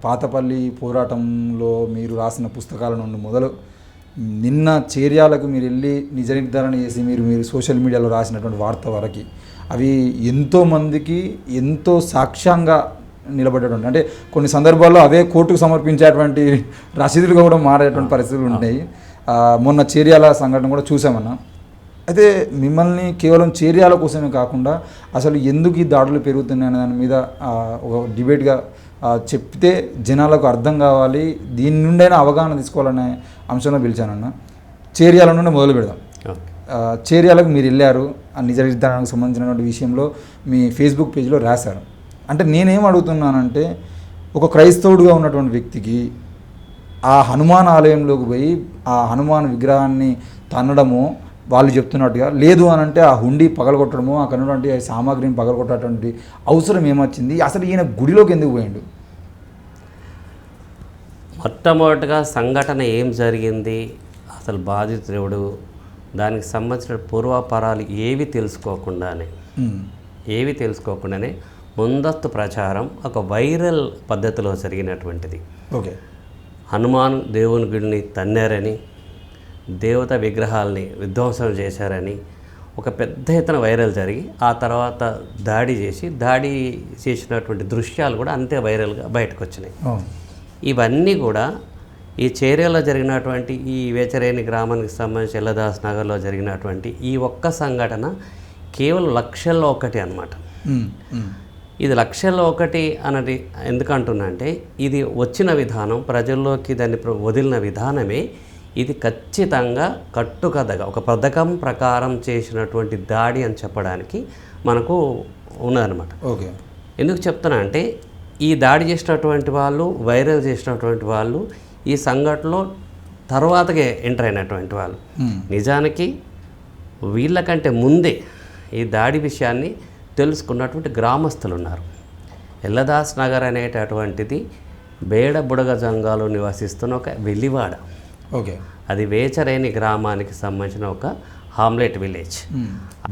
పాతపల్లి పోరాటంలో మీరు రాసిన పుస్తకాల నుండి మొదలు నిన్న చేర్యాలకు మీరు వెళ్ళి నిజ నిర్ధారణ చేసి మీరు సోషల్ మీడియాలో రాసినటువంటి వార్త వరకు అవి ఎంతోమందికి ఎంతో సాక్ష్యంగా నిలబడేటువంటి, అంటే కొన్ని సందర్భాల్లో అవే కోర్టుకు సమర్పించేటువంటి రసీదులుగా కూడా మారేటువంటి పరిస్థితులు ఉంటాయి. మొన్న చేర్యాల సంఘటన కూడా చూసామన్నా. అయితే మిమ్మల్ని కేవలం చేర్యాల కోసమే కాకుండా అసలు ఎందుకు ఈ దాడులు పెరుగుతున్నాయి అనే దాని మీద ఒక డిబేట్గా చెప్తే జనాలకు అర్థం కావాలి, దీని నుండైనా అవగాహన తీసుకోవాలనే అంశంలో పిలిచానన్న. చేర్యాల నుండి మొదలు పెడదాం. చేర్యాలకు మీరు వెళ్ళారు, ఆ నిజ నిర్ధారణకు సంబంధించినటువంటి విషయంలో మీ ఫేస్బుక్ పేజ్లో రాశారు. అంటే నేనేం అడుగుతున్నానంటే, ఒక క్రైస్తవుడిగా ఉన్నటువంటి వ్యక్తికి ఆ హనుమాన్ ఆలయంలోకి పోయి ఆ హనుమాన్ విగ్రహాన్ని తన్నడము వాళ్ళు చెప్తున్నట్టుగా, లేదు అని అంటే ఆ హుండీ పగలగొట్టడము, అక్కడ ఉన్నటువంటి సామాగ్రిని పగలగొట్టేటువంటి అవసరం ఏమొచ్చింది? అసలు ఈయన గుడిలోకి ఎందుకు పోయిండు? మొట్టమొదటిగా సంఘటన ఏం జరిగింది, అసలు బాధితుడు, దానికి సంబంధించిన పూర్వాపరాలు ఏవి తెలుసుకోకుండానే ముందస్తు ప్రచారం ఒక వైరల్ పద్ధతిలో జరిగినటువంటిది. ఓకే, హనుమాన్ దేవుని గుడిని తన్నారని, దేవత విగ్రహాలని విధ్వంసం చేశారని ఒక పెద్ద ఎత్తున వైరల్ జరిగి, ఆ తర్వాత దాడి చేసినటువంటి దృశ్యాలు కూడా అంతే వైరల్గా బయటకు వచ్చినాయి. ఇవన్నీ కూడా ఈ చేర్యాలలో జరిగినటువంటి, ఈ వేచరేని గ్రామానికి సంబంధించి ఎల్లదాస్ నగర్లో జరిగినటువంటి ఈ ఒక్క సంఘటన కేవలం లక్షల్లో ఒకటి అన్నమాట. ఇది లక్షల్లో ఒకటి అన్నది ఎందుకంటున్నా అంటే, ఇది వచ్చిన విధానం, ప్రజల్లోకి దాన్ని వదిలిన విధానమే ఇది ఖచ్చితంగా కట్టుకథగా ఒక పథకం ప్రకారం చేసినటువంటి దాడి అని చెప్పడానికి మనకు ఉన్నదన్నమాట. ఓకే, ఎందుకు చెప్తున్నా అంటే, ఈ దాడి చేసినటువంటి వాళ్ళు, వైరల్ చేసినటువంటి వాళ్ళు ఈ సంఘటనలో తర్వాతగా ఎంటర్ అయినటువంటి వాళ్ళు. నిజానికి వీళ్ళకంటే ముందే ఈ దాడి విషయాన్ని తెలుసుకున్నటువంటి గ్రామస్తులు ఉన్నారు. ఎల్లదాస్ నగర్ అనేటటువంటిది బేడ బుడగ జంగాలో నివసిస్తున్న ఒక వెలివాడ. ఓకే, అది వేచరేని గ్రామానికి సంబంధించిన ఒక హామ్లెట్ విలేజ్.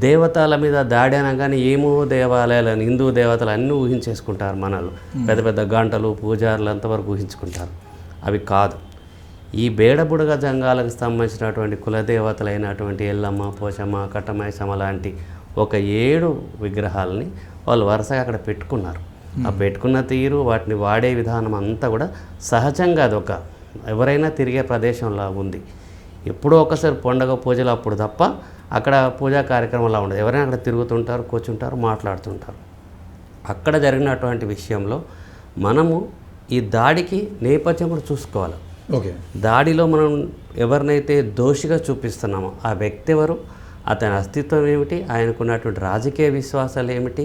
దేవతల మీద దాడి అనగానే ఏమో దేవాలయాలను, హిందూ దేవతలు అన్నీ ఊహించేసుకుంటారు మనలు. పెద్ద పెద్ద గంటలు, పూజారులు అంతవరకు ఊహించుకుంటారు. అవి కాదు. ఈ బేడబుడగ జంగాలకు సంబంధించినటువంటి కులదేవతలైనటువంటి ఎల్లమ్మ, పోచమ్మ, కట్టమైసమ్మ లాంటి ఒక 7 విగ్రహాలని వాళ్ళు వరుసగా అక్కడ పెట్టుకున్నారు. ఆ పెట్టుకున్న తీరు, వాటిని వాడే విధానం అంతా కూడా సహజంగా అదొక ఎవరైనా తిరిగే ప్రదేశంలా ఉంది. ఎప్పుడో ఒకసారి పండగ పూజలు అప్పుడు తప్ప అక్కడ పూజా కార్యక్రమంలా ఉండదు. ఎవరైనా అక్కడ తిరుగుతుంటారు, కూర్చుంటారు, మాట్లాడుతుంటారు. అక్కడ జరిగినటువంటి విషయంలో మనము ఈ దాడికి నేపథ్యం కూడా చూసుకోవాలి. ఓకే, దాడిలో మనం ఎవరినైతే దోషిగా చూపిస్తున్నామో ఆ వ్యక్తి ఎవరు, అతని అస్తిత్వం ఏమిటి, ఆయనకున్నటువంటి రాజకీయ విశ్వాసాలు ఏమిటి,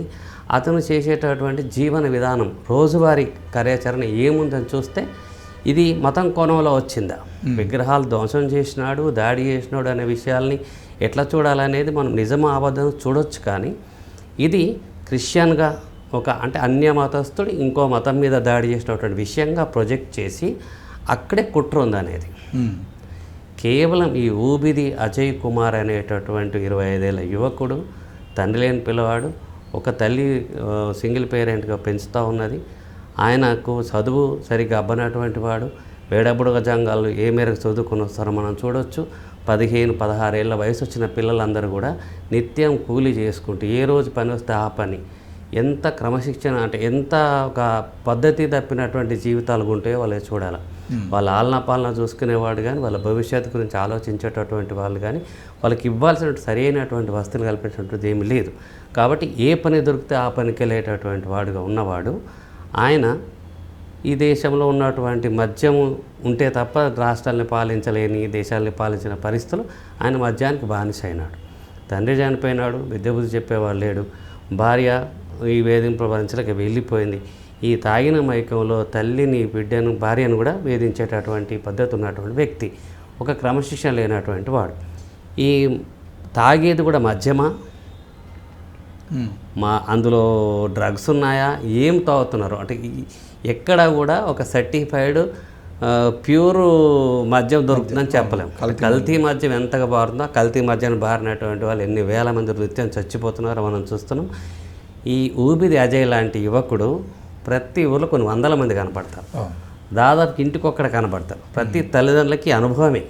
అతను చేసేటటువంటి జీవన విధానం, రోజువారీ కార్యాచరణ ఏముందని చూస్తే ఇది మతం కోణంలో వచ్చిందా, విగ్రహాలు ధ్వంసం చేసినాడు, దాడి చేసినాడు అనే విషయాల్ని ఎట్లా చూడాలనేది మనం నిజమా అబద్ధం చూడొచ్చు. కానీ ఇది క్రిస్టియన్గా అంటే అన్య మతస్థుడు ఇంకో మతం మీద దాడి చేసినటువంటి విషయంగా ప్రొజెక్ట్ చేసి అక్కడే కుట్ర ఉందనేది. కేవలం ఈ ఊబిది అజయ్ కుమార్ అనేటటువంటి 25 ఏళ్ల యువకుడు, తండ్రి లేని పిల్లవాడు, ఒక తల్లి సింగిల్ పేరెంట్గా పెంచుతూ ఉన్నది. ఆయనకు చదువు సరిగ్గా అబ్బనటువంటి వాడు. వేడబుడగ జంగాలు ఏ మేరకు చదువుకుని వస్తారో మనం చూడొచ్చు. 15-16 ఏళ్ళ వయసు వచ్చిన పిల్లలందరూ కూడా నిత్యం కూలీ చేసుకుంటూ ఏ రోజు పని వస్తే ఆ పని, ఎంత క్రమశిక్షణ అంటే ఎంత ఒక పద్ధతి తప్పినటువంటి జీవితాలు ఉంటాయో వాళ్ళే చూడాలి. వాళ్ళ ఆలనా పాలన చూసుకునేవాడు కానీ, వాళ్ళ భవిష్యత్తు గురించి ఆలోచించేటటువంటి వాళ్ళు కానీ, వాళ్ళకి ఇవ్వాల్సిన సరైనటువంటి వస్తువులు కల్పించేటువంటిది ఏమీ లేదు. కాబట్టి ఏ పని దొరికితే ఆ పనికి వెళ్ళేటటువంటి వాడుగా ఉన్నవాడు ఆయన ఈ దేశంలో ఉన్నటువంటి మద్యము ఉంటే తప్ప రాష్ట్రాలని పాలించలేని, దేశాలని పాలించిన పరిస్థితులు ఆయన మద్యానికి బానిస అయినాడు. తండ్రి చనిపోయినాడు, విద్య బుద్ధి చెప్పేవాడు లేడు. భార్య ఈ వేధింపు భరించలేక వెళ్ళిపోయింది. ఈ తాగిన మైకంలో తల్లిని, బిడ్డను, భార్యను కూడా వేధించేటటువంటి పద్ధతి ఉన్నటువంటి వ్యక్తి, ఒక క్రమశిక్షణ లేనటువంటి వాడు. ఈ తాగేది కూడా మద్యమా, అందులో డ్రగ్స్ ఉన్నాయా, ఏం తాగుతున్నారు అంటే ఎక్కడ కూడా ఒక సర్టిఫైడ్ ప్యూర్ మద్యం దొరుకుతుందని చెప్పలేము. కల్తీ మద్యం ఎంతగా బారుతుందో, కల్తీ మద్యాన్ని బారినటువంటి వాళ్ళు ఎన్ని వేల మంది నిత్యం చచ్చిపోతున్నారో మనం చూస్తున్నాం. ఈ ఊబిది అజయ్ లాంటి యువకుడు ప్రతి ఊర్లో కొన్ని వందల మంది కనపడతారు, దాదాపు ఇంటికొక్కడ కనపడతారు. ప్రతి తల్లిదండ్రులకి అనుభవమే.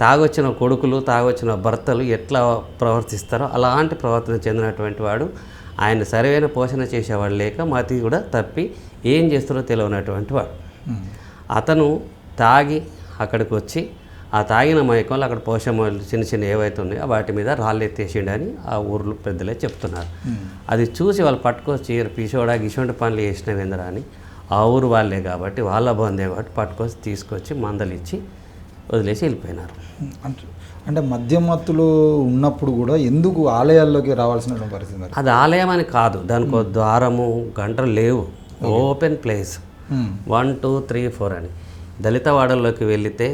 తాగొచ్చిన కొడుకులు, తాగొచ్చిన భర్తలు ఎట్లా ప్రవర్తిస్తారో అలాంటి ప్రవర్తన చెందినటువంటి వాడు. ఆయన సరైన పోషణ చేసేవాడు లేక మతి కూడా తప్పి ఏం చేస్తారో తెలియనటువంటి వాడు. అతను తాగి అక్కడికి వచ్చి ఆ తాగిన మైకంలో అక్కడ పోషమాలు చిన్న చిన్న ఏవైతే ఉన్నాయో వాటి మీద రాళ్ళు ఎత్తేసిండని ఆ ఊర్లో పెద్దలే చెప్తున్నారు. అది చూసి వాళ్ళు పట్టుకొచ్చి పిసోడా గిసోంటి పనులు చేసినవేంద్రా అని ఆ ఊరు వాళ్ళే కాబట్టి వాళ్ళ బందే కాబట్టి పట్టుకొచ్చి తీసుకొచ్చి మందలిచ్చి వదిలేసి వెళ్ళిపోయినారు. అంటే మద్యమత్తులో ఉన్నప్పుడు కూడా ఎందుకు ఆలయాల్లోకి రావాల్సిన పరిస్థితి మరి? అది ఆలయం అని కాదు, దానికి ఒక ద్వారము గంటలు లేవు, ఓపెన్ ప్లేస్ 1 2 3 4 అని. దళిత వాడల్లోకి వెళితే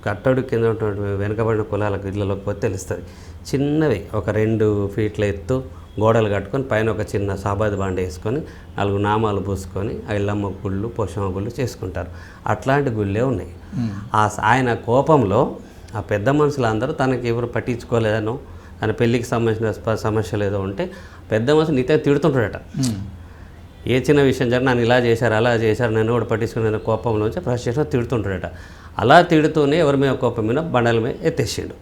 కట్టడు కింద ఉన్నటువంటి వెనుకబడిన కులాలకు ఇళ్ళలోకి పోతే తెలుస్తుంది. చిన్నవి ఒక 2 ఫీట్ల ఎత్తు గోడలు కట్టుకొని పైన ఒక చిన్న సాబాది బాండ వేసుకొని 4 నామాలు పూసుకొని ఐలమ్మ గుళ్ళు పోషమ్మ గుళ్ళు చేసుకుంటారు. అట్లాంటి గుళ్ళే ఉన్నాయి. ఆయన కోపంలో ఆ పెద్ద మనుషులందరూ తనకి ఎవరు పట్టించుకోలేదనో తన పెళ్ళికి సంబంధించిన సమస్యలు ఏదో ఉంటే పెద్ద మనుషులు నిత్యం తిడుతుంటాడట. ఏ చిన్న విషయం జరిగిన నన్ను ఇలా చేశారు అలా చేశారు నన్ను కూడా పట్టించుకునే కోపంలోంచి ఫ్రస్ట్రేషన్ తిడుతుంటాడట. అలా తిడుతూనే ఎవరి మీద కోపం మీద బండల మీద ఎత్తేసిండు.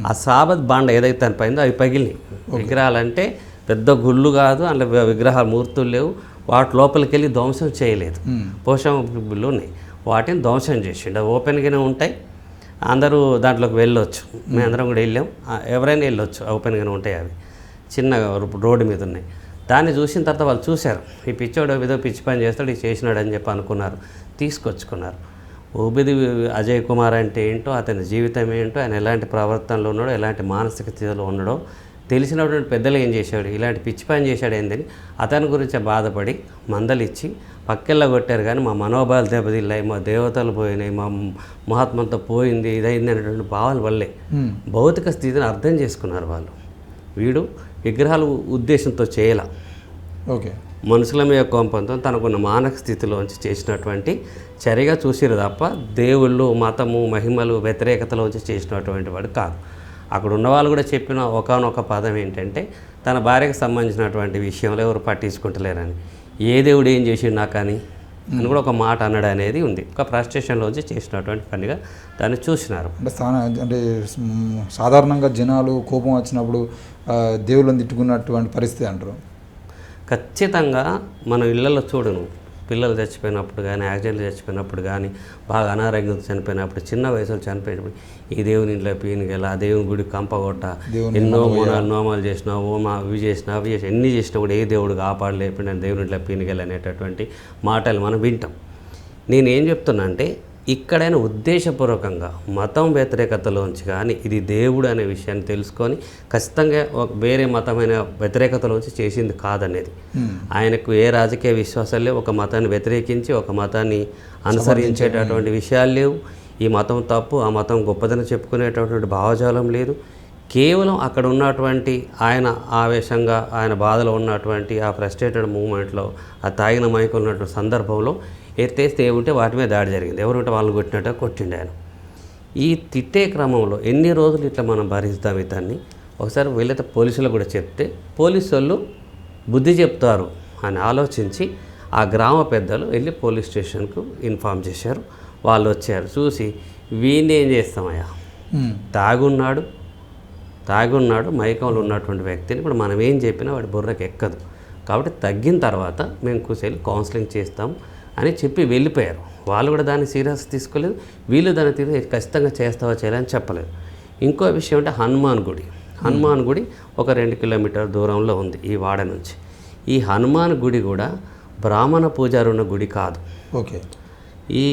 ఆ సాబత్ బండ ఏదైతే అనిపోయిందో అవి పగిలినాయి. విగ్రహాలంటే పెద్ద గుళ్ళు కాదు, అందులో విగ్రహాలు మూర్తులు లేవు, వాటి లోపలికి వెళ్ళి ధ్వంసం చేయలేదు. పోషమ్మ గుళ్ళు ఉన్నాయి, వాటిని ధ్వంసం చేసిండు. అవి ఓపెన్గానే ఉంటాయి, అందరూ దాంట్లోకి వెళ్ళొచ్చు. మేము అందరం కూడా వెళ్ళాం, ఎవరైనా వెళ్ళొచ్చు, ఓపెన్గానే ఉంటాయి. అవి చిన్న రోడ్డు మీద ఉన్నాయి. దాన్ని చూసిన తర్వాత వాళ్ళు చూశారు, ఈ పిచ్చోడు ఏదో పిచ్చి పని చేస్తాడు, ఇది చేసినాడు అని చెప్పి అనుకున్నారు, తీసుకొచ్చుకున్నారు. ఊబిది అజయ్ కుమార్ అంటే ఏంటో, అతని జీవితం ఏంటో, ఆయన ఎలాంటి ప్రవర్తనలో ఉన్నాడో, ఎలాంటి మానసిక స్థితిలో ఉన్నాడో తెలిసినటువంటి పెద్దలు ఏం చేశాడు, ఇలాంటి పిచ్చి పని చేశాడు ఏందని అతని గురించి బాధపడి మందలిచ్చి పక్కెళ్ళ కొట్టారు. కానీ మా మనోభావాలు దెబ్బతిల్లాయి, మా దేవతలు పోయినాయి, మా మహాత్మంతో పోయింది, ఇదైంది అనేటువంటి భావాల వల్లే భౌతిక స్థితిని అర్థం చేసుకున్నారు వాళ్ళు. వీడు విగ్రహాలు ఉద్దేశంతో చేయాల, ఓకే, మనుషుల మీద కోపంతో తనకున్న మానసిక స్థితిలోంచి చేసినటువంటి చర్యగా చూసిరు తప్ప దేవుళ్ళు మతము మహిమలు వ్యతిరేకతలోంచి చేసినటువంటి వాడు కాదు. అక్కడ ఉన్న వాళ్ళు కూడా చెప్పిన ఒకానొక పదం ఏంటంటే తన భార్యకు సంబంధించినటువంటి విషయంలో ఎవరు పట్టించుకుంటలేరని. ఏ దేవుడు ఏం చేసిండు నాకని అని కూడా ఒక మాట అన్నాడు అనేది ఉంది. ఒక ఫ్రస్ట్రేషన్లోంచి చేసినటువంటి పనిగా దాన్ని చూసినారు. అంటే సాధారణంగా జనాలు కోపం వచ్చినప్పుడు దేవుళ్ళని తిట్టుకున్నటువంటి పరిస్థితి అంటారు. ఖచ్చితంగా మనం ఇళ్లలో చూడను, పిల్లలు చచ్చిపోయినప్పుడు కానీ, యాక్సిడెంట్లు చచ్చిపోయినప్పుడు కానీ, బాగా అనారోగ్యంతో చనిపోయినప్పుడు, చిన్న వయసులో చనిపోయినప్పుడు ఈ దేవుని ఇంట్లో పీనుగల, ఆ దేవుని గుడి కంపగొట్ట, ఎన్నో నోమాలు చేసినా, అవి చేసినా ఎన్ని చేసినా కూడా ఏ దేవుడు కాపాడలేకపోయినా దేవుని ఇంట్లో పీనుగల అనేటటువంటి మాటలు మనం వింటాం. నేనేం చెప్తున్నా అంటే ఇక్కడైనా ఉద్దేశపూర్వకంగా మతం వ్యతిరేకతలోంచి కానీ ఇది దేవుడు అనే విషయాన్ని తెలుసుకొని ఖచ్చితంగా వేరే మతమైన వ్యతిరేకతలోంచి చేసింది కాదనేది. ఆయనకు ఏ రాజకీయ విశ్వాసాలు లేవు, ఒక మతాన్ని వ్యతిరేకించి ఒక మతాన్ని అనుసరించేటటువంటి విషయాలు లేవు. ఈ మతం తప్పు, ఆ మతం గొప్పదని చెప్పుకునేటటువంటి భావజాలం లేదు. కేవలం అక్కడ ఉన్నటువంటి ఆయన ఆవేశంగా ఆయన బాధలో ఉన్నటువంటి ఆ ఫ్రస్ట్రేటెడ్ మూమెంట్లో ఆ తాగిన మైకులు ఉన్నటువంటి సందర్భంలో ఎత్తేస్తే ఏముంటే వాటి మీద దాడి జరిగింది, ఎవరుంటే వాళ్ళు కొట్టినట్టు కొట్టిండు ఆయన. ఈ తిట్టే క్రమంలో ఎన్ని రోజులు ఇట్లా మనం భరిస్తాం ఇతన్ని. ఒకసారి వీళ్ళైతే పోలీసులు కూడా చెప్తే పోలీసు వాళ్ళు బుద్ధి చెప్తారు అని ఆలోచించి ఆ గ్రామ పెద్దలు వెళ్ళి పోలీస్ స్టేషన్కు ఇన్ఫామ్ చేశారు. వాళ్ళు వచ్చారు, చూసి వీడిని ఏం చేస్తామయ్యా, తాగున్నాడు మైకంలో ఉన్నటువంటి వ్యక్తిని ఇప్పుడు మనం ఏం చెప్పినా వాడి బుర్రకి ఎక్కదు, కాబట్టి తగ్గిన తర్వాత మేము కూర్చొని కౌన్సిలింగ్ చేస్తాం అని చెప్పి వెళ్ళిపోయారు. వాళ్ళు కూడా దాన్ని సీరియస్ తీసుకోలేదు, వీళ్ళు దాన్ని ఖచ్చితంగా చేస్తావా చేయాలని చెప్పలేదు. ఇంకో విషయం అంటే హనుమాన్ గుడి ఒక 2 కిలోమీటర్ దూరంలో ఉంది ఈ వాడ నుంచి. ఈ హనుమాన్ గుడి కూడా బ్రాహ్మణ పూజారి ఉన్న గుడి కాదు. ఓకే, ఈ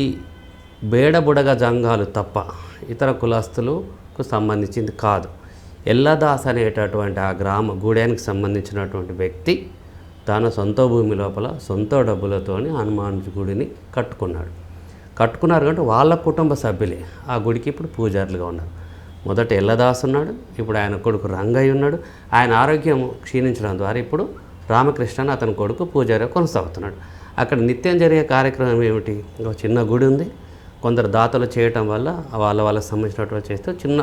బేడబుడగ జంగాలు తప్ప ఇతర కులస్తులకు సంబంధించింది కాదు. ఎల్లదాస్ అనేటటువంటి ఆ గ్రామ గూడానికి సంబంధించినటువంటి వ్యక్తి తన సొంత భూమి లోపల సొంత డబ్బులతోని హనుమాన్ గుడిని కట్టుకున్నారు కాబట్టి వాళ్ళ కుటుంబ సభ్యులే ఆ గుడికి ఇప్పుడు పూజారులుగా ఉన్నారు. మొదట ఎల్లదాస్ ఉన్నాడు, ఇప్పుడు ఆయన కొడుకు రంగయ్య ఉన్నాడు. ఆయన ఆరోగ్యం క్షీణించడం ద్వారా ఇప్పుడు రామకృష్ణ అతని కొడుకు పూజారిగా కొనసాగుతున్నాడు. అక్కడ నిత్యం జరిగే కార్యక్రమం ఏమిటి, ఒక చిన్న గుడి ఉంది, కొందరు దాతలు చేయటం వల్ల వాళ్ళకి సంబంధించినటువంటి చేస్తే చిన్న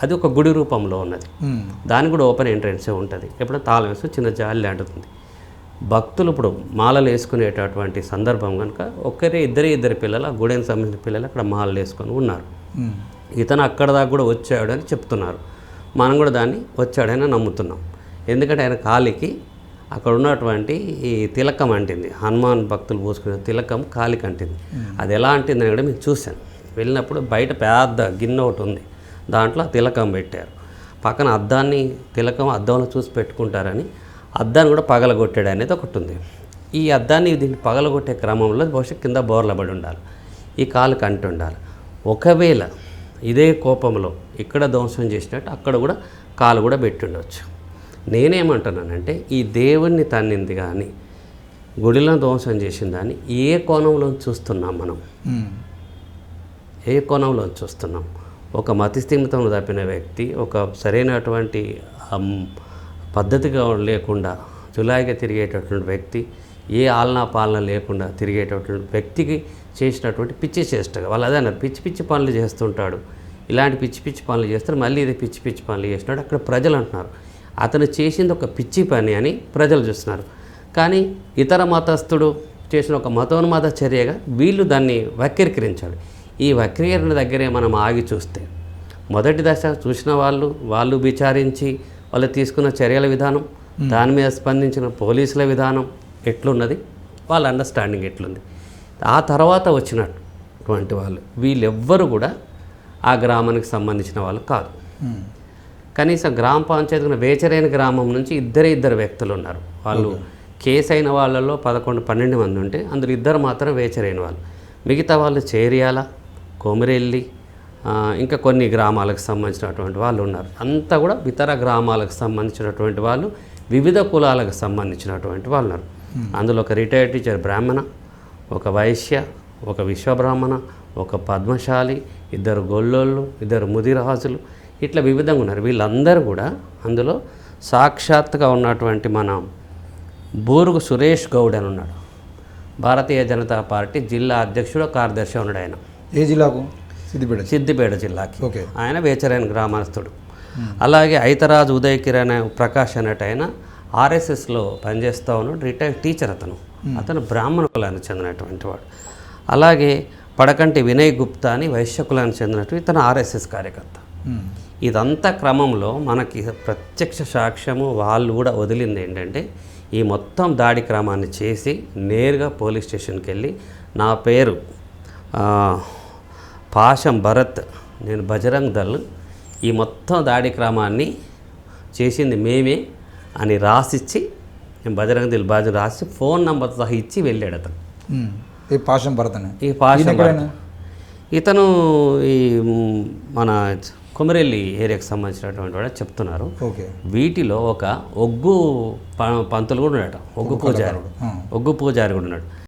అది ఒక గుడి రూపంలో ఉన్నది. దానికి కూడా ఓపెన్ ఎంట్రెన్సే ఉంటుంది, ఎప్పుడో తాళం వేస్తే చిన్న జాలి లాంటిది. భక్తులు ఇప్పుడు మాలలు వేసుకునేటటువంటి సందర్భం కనుక ఇద్దరి పిల్లలు ఆ గుడికి సంబంధించిన పిల్లలు అక్కడ మాలలు వేసుకొని ఉన్నారు. ఇతను అక్కడ దాకా కూడా వచ్చాడు అని చెప్తున్నారు. మనం కూడా దాన్ని వచ్చాడని నమ్ముతున్నాం. ఎందుకంటే ఆయన కాలికి అక్కడ ఉన్నటువంటి ఈ తిలకం అంటింది, హనుమాన్ భక్తులు పూసుకునే తిలకం కాలికి అంటింది. అది ఎలా అంటిందని కూడా మేము చూశాను. వెళ్ళినప్పుడు బయట పెద్ద గిన్నె ఒకటి ఉంది, దాంట్లో తిలకం పెట్టారు. పక్కన అద్దంలో చూసి పెట్టుకుంటారని అద్దాన్ని కూడా పగలగొట్టాడు అనేది ఒకటి ఉంది. ఈ అద్దాన్ని దీన్ని పగలగొట్టే క్రమంలో బహుశా కింద బోర్లబడి ఉండాలి, ఈ కాలు కంటి ఉండాలి. ఒకవేళ ఇదే కోపంలో ఇక్కడ ధ్వంసం చేసినట్టు అక్కడ కూడా కాలు కూడా పెట్టి ఉండవచ్చు. నేనేమంటున్నానంటే ఈ దేవుణ్ణి తన్నింది కానీ గుడిలో ధ్వంసం చేసిన దాన్ని ఏ కోణంలో చూస్తున్నాం మనం? ఏ కోణంలో చూస్తున్నాం? ఒక మతిస్థిమితం తప్పిన వ్యక్తి, ఒక సరైనటువంటి పద్ధతిగా లేకుండా జులాయిగా తిరిగేటటువంటి వ్యక్తి, ఏ ఆలనా పాలన లేకుండా తిరిగేటటువంటి వ్యక్తికి చేసినటువంటి పిచ్చి చేష్టగా వాళ్ళు అదే అన్నారు, పిచ్చి పిచ్చి పనులు చేస్తుంటాడు, ఇలాంటి పిచ్చి పిచ్చి పనులు చేస్తారు, మళ్ళీ ఇది పిచ్చి పిచ్చి పనులు చేస్తున్నాడు. అక్కడ ప్రజలు అంటున్నారు అతను చేసింది ఒక పిచ్చి పని అని ప్రజలు చూస్తున్నారు. కానీ ఇతర మతస్థుడు చేసిన ఒక మతోన్మాద చర్యగా వీళ్ళు దాన్ని వక్రీకరించాడు. ఈ వక్రీకరణ దగ్గరే మనం ఆగి చూస్తే మొదటి దశ చూసిన వాళ్ళు విచారించి వాళ్ళు తీసుకున్న చర్యల విధానం, దాని మీద స్పందించిన పోలీసుల విధానం ఎట్లున్నది, వాళ్ళ అండర్స్టాండింగ్ ఎట్లుంది, ఆ తర్వాత వచ్చినటువంటి వాళ్ళు వీళ్ళెవ్వరు కూడా ఆ గ్రామానికి సంబంధించిన వాళ్ళు కాదు. కనీసం గ్రామ పంచాయతీ వేచరైన గ్రామం నుంచి ఇద్దరు వ్యక్తులు ఉన్నారు. వాళ్ళు కేసు అయిన వాళ్ళలో 11-12 మంది ఉంటే అందులో ఇద్దరు మాత్రం వేచరైన వాళ్ళు. మిగతా వాళ్ళు చేరియాల, కొమిరెల్లి, ఇంకా కొన్ని గ్రామాలకు సంబంధించినటువంటి వాళ్ళు ఉన్నారు. అంతా కూడా ఇతర గ్రామాలకు సంబంధించినటువంటి వాళ్ళు, వివిధ కులాలకు సంబంధించినటువంటి వాళ్ళు ఉన్నారు. అందులో ఒక రిటైర్డ్ టీచర్ బ్రాహ్మణ, ఒక వైశ్య, ఒక విశ్వబ్రాహ్మణ, ఒక పద్మశాలి, 2 గొల్లోళ్ళు, 2 ముదిరాజులు, ఇట్లా వివిధంగా ఉన్నారు. వీళ్ళందరూ కూడా అందులో సాక్షాత్తుగా ఉన్నటువంటి మన బూరుగు సురేష్ గౌడ్ అని ఉన్నాడు, భారతీయ జనతా పార్టీ జిల్లా అధ్యక్షుడు, కార్యదర్శి ఉన్నాడు. ఆయన ఏ జిల్లాకు? సిద్దిపేట జిల్లాకి. ఓకే. ఆయన వేచరైన గ్రామస్తుడు. అలాగే ఐతరాజు ఉదయ్ కిరణ్ ప్రకాష్ అనేట ఆయన ఆర్ఎస్ఎస్లో పనిచేస్తూ ఉన్నాడు, రిటైర్డ్ టీచర్. అతను బ్రాహ్మణ కులానికి చెందినటువంటి వాడు. అలాగే పడకంటి వినయ్ గుప్తా అని వైశ్య కులానికి చెందినట్టు ఇతను ఆర్ఎస్ఎస్ కార్యకర్త. ఇదంతా క్రమంలో మనకి ప్రత్యక్ష సాక్ష్యము వాళ్ళు కూడా వదిలింది ఏంటంటే ఈ మొత్తం దాడి క్రమాన్ని చేసి నేరుగా పోలీస్ స్టేషన్కి వెళ్ళి నా పేరు పాషం భరత్, నేను బజరంగ్ దళ్, ఈ మొత్తం దాడి క్రమాన్ని చేసింది మేమే అని రాసిచ్చి, నేను బజరంగ్ దళ్ బాజు రాసి ఫోన్ నెంబర్ సహా ఇచ్చి వెళ్ళాడు అతను. ఈ పాషం భరత్ ఇతను ఈ మన కొమరెల్లి ఏరియాకి సంబంధించినటువంటి వాడు చెప్తున్నారు. వీటిలో ఒక ఒగ్గు పంతులు కూడా ఉన్నాడు, ఒగ్గు పూజారి కూడా ఉన్నాడు.